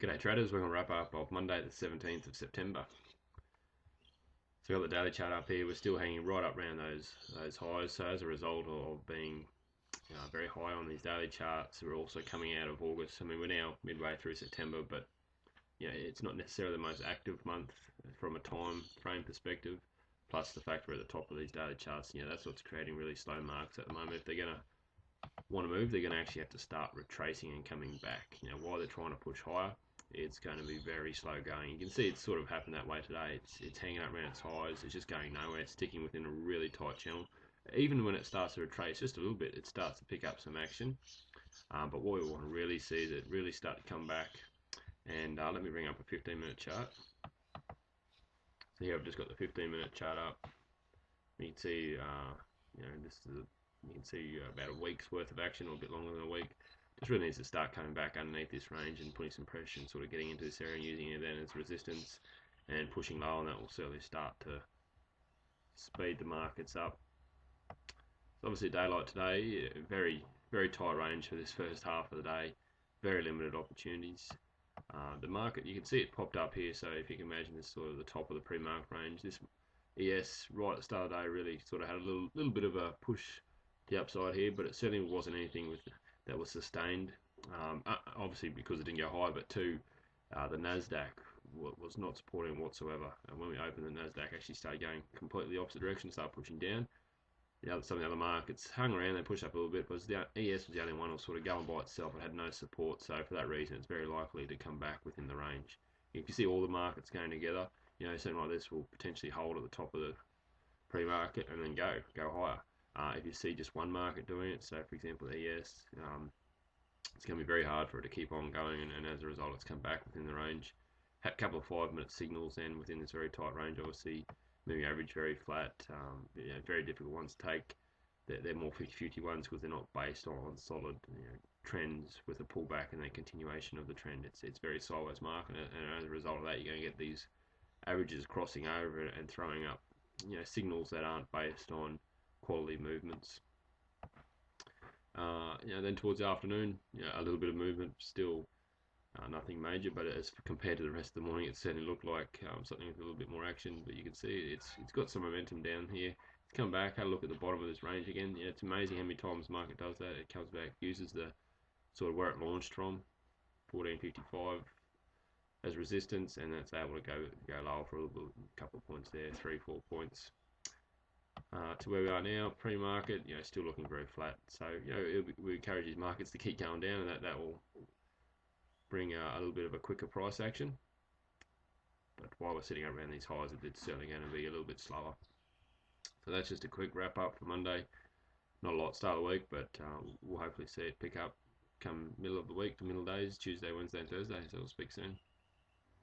G'day traders, we're going to wrap up of Monday the 17th of September. So we've got the daily chart up here, we're still hanging right up around those highs. So as a result of being very high on these daily charts, we're also coming out of August. I mean, we're now midway through September, but it's not necessarily the most active month from a time frame perspective. Plus the fact we're at the top of these daily charts, that's what's creating really slow marks at the moment. If they're going to want to move, they're going to actually have to start retracing and coming back. While they're trying to push higher, it's going to be very slow going. You can see it's sort of happened that way today. It's hanging up around its highs. It's just going nowhere, sticking within a really tight channel. Even when it starts to retrace just a little bit, it starts to pick up some action. But what we want to really see is it really start to come back. And let me bring up a 15-minute chart. So here I've just got the 15-minute chart up. You can see, you can see about a week's worth of action, or a bit longer than a week. Just really needs to start coming back underneath this range and putting some pressure and sort of getting into this area and using it then as resistance and pushing low, and that will certainly start to speed the markets up. So obviously daylight today, very, very tight range for this first half of the day, very limited opportunities. The market, you can see it popped up here, so if you can imagine this sort of the top of the pre-market range, this ES right at the start of the day really sort of had a little bit of a push to the upside here, but it certainly wasn't anything that was sustained. Obviously because it didn't go high, but two, the Nasdaq was not supporting whatsoever. And when we opened, the Nasdaq actually started going completely the opposite direction, started pushing down. Some of the other markets hung around, they pushed up a little bit, but the ES was the only one that was sort of going by itself. It had no support, so for that reason, it's very likely to come back within the range. If you see all the markets going together, something like this will potentially hold at the top of the pre-market and then go higher. If you see just one market doing it, so for example the ES, it's going to be very hard for it to keep on going, and as a result it's come back within the range. Had a couple of 5-minute signals then within this very tight range. Obviously moving average very flat, very difficult ones to take. They're more 50-50 ones because they're not based on solid trends with a pullback and then continuation of the trend. It's very sideways market, and as a result of that you're going to get these averages crossing over and throwing up signals that aren't based on quality movements. Then towards the afternoon, a little bit of movement, still nothing major, but as compared to the rest of the morning, it certainly looked like something with a little bit more action. But you can see it's got some momentum down here. It's come back, had a look at the bottom of this range again. It's amazing how many times the market does that. It comes back, uses the sort of where it launched from, 1455 as resistance, and that's able to go lower for a couple of points there, 3-4 points. To where we are now, pre-market, still looking very flat. So, we encourage these markets to keep going down, and that will bring a little bit of a quicker price action. But while we're sitting around these highs, it's certainly going to be a little bit slower. So that's just a quick wrap up for Monday. Not a lot start of the week, but we'll hopefully see it pick up come middle of the week to middle days, Tuesday, Wednesday, and Thursday. So we'll speak soon.